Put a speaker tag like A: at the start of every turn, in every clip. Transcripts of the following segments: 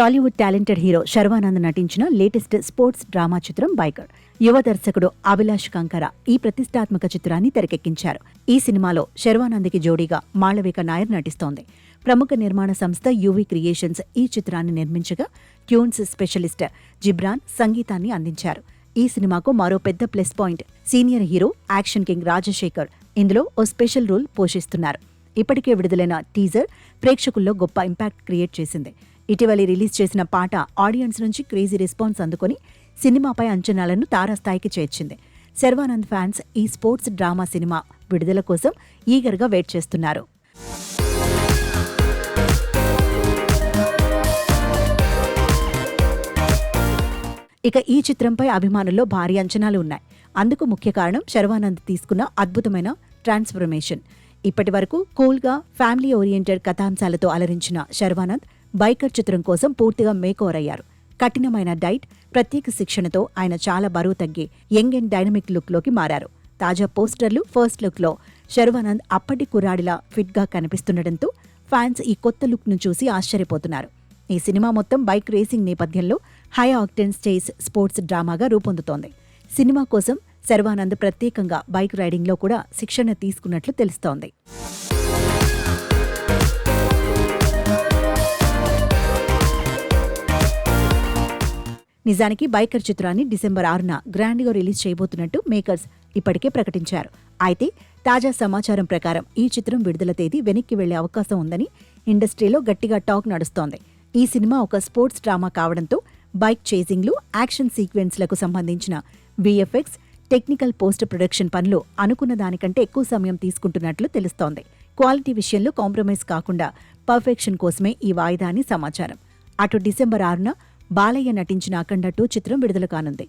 A: Tollywood talented hero Sharwanand నటించిన latest sports drama చిత్రం biker. యువ దర్శకుడు అభిలాష్ కంకర ఈ ప్రతిష్టాత్మక చిత్రాన్ని తెరకెక్కించారు. ఈ సినిమాలో శర్వానంద్కి జోడీగా మాళవిక నాయర్ నటిస్తోంది. ప్రముఖ నిర్మాణ సంస్థ యువి క్రియేషన్స్ ఈ చిత్రాన్ని నిర్మించగా ట్యూన్స్ స్పెషలిస్ట్ జిబ్రాన్ సంగీతాన్ని అందించారు. ఈ సినిమాకు మరో పెద్ద plus point senior hero action king Rajasekhar ఇందులో ఓ స్పెషల్ రోల్ పోషిస్తున్నారు. ఇప్పటికే విడుదలైన టీజర్ ప్రేక్షకుల్లో గొప్ప ఇంపాక్ట్ క్రియేట్ చేసింది. ఇటీవలి రిలీజ్ చేసిన పాట ఆడియన్స్ నుంచి క్రేజీ రెస్పాన్స్ అందుకొని సినిమాపై అంచనాలను తారాస్థాయికి చేర్చింది. శర్వానంద్ ఫ్యాన్స్ ఈ స్పోర్ట్స్ డ్రామా సినిమా విడుదల కోసం ఈగర్గా వెయిట్ చేస్తున్నారు. ఇక ఈ చిత్రంపై అభిమానుల్లో భారీ అంచనాలు ఉన్నాయి. అందుకు ముఖ్య కారణం శర్వానంద్ తీసుకున్న అద్భుతమైన ట్రాన్స్ఫర్మేషన్. ఇప్పటి వరకు కూల్గా ఫ్యామిలీ ఓరియంటెడ్ కథాంశాలతో అలరించిన శర్వానంద్ బైకర్ చిత్రం కోసం పూర్తిగా మేకోవర్ అయ్యారు. కఠినమైన డైట్, ప్రత్యేక శిక్షణతో ఆయన చాలా బరువు తగ్గి యంగ్ అండ్ డైనమిక్ లుక్లోకి మారారు. తాజా పోస్టర్లు, ఫస్ట్ లుక్లో శర్వానంద్ అప్పటి కుర్రాడిలా ఫిట్గా కనిపిస్తుండటంతో ఫ్యాన్స్ ఈ కొత్త లుక్ను చూసి ఆశ్చర్యపోతున్నారు. ఈ సినిమా మొత్తం బైక్ రేసింగ్ నేపథ్యంలో హై ఆక్టెన్ స్టేజ్ స్పోర్ట్స్ డ్రామాగా రూపొందుతోంది. సినిమా కోసం శర్వానంద్ ప్రత్యేకంగా బైక్ రైడింగ్లో కూడా శిక్షణ తీసుకున్నట్లు తెలుస్తోంది. నిజానికి బైకర్ చిత్రాన్ని డిసెంబర్ 6న గ్రాండ్గా రిలీజ్ చేయబోతున్నట్టు మేకర్స్ ఇప్పటికే ప్రకటించారు. అయితే తాజా సమాచారం ప్రకారం ఈ చిత్రం విడుదల తేదీ వెనక్కి వెళ్లే అవకాశం ఉందని ఇండస్ట్రీలో గట్టిగా టాక్ నడుస్తోంది. ఈ సినిమా ఒక స్పోర్ట్స్ డ్రామా కావడంతో బైక్ చేసింగ్లు, యాక్షన్ సీక్వెన్స్లకు సంబంధించిన విఎఫ్ఎక్స్, టెక్నికల్ పోస్ట్ ప్రొడక్షన్ పనులు అనుకున్న దానికంటే ఎక్కువ సమయం తీసుకుంటున్నట్లు తెలుస్తోంది. క్వాలిటీ విషయంలో కాంప్రమైజ్ కాకుండా పర్ఫెక్షన్ కోసమే ఈ వాయిదా అని సమాచారం. అటు డిసెంబర్ 6న బాలయ్య నటించిన అఖండ 2 చిత్రం విడుదల కానుంది.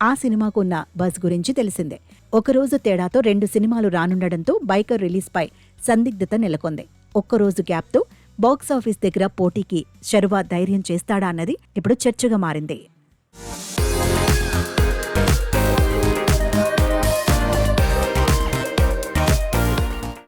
A: ఆ సినిమాకు ఉన్న బజ్ గురించి తెలిసిందే. ఒకరోజు తేడాతో 2 సినిమాలు రానుండడంతో బైకర్ రిలీజ్పై సందిగ్ధత నెలకొంది. ఒక్కరోజు గ్యాప్తో బాక్సాఫీస్ దగ్గర పోటీకి శర్వా ధైర్యం చేస్తాడా అన్నది ఇప్పుడు చర్చగా మారింది.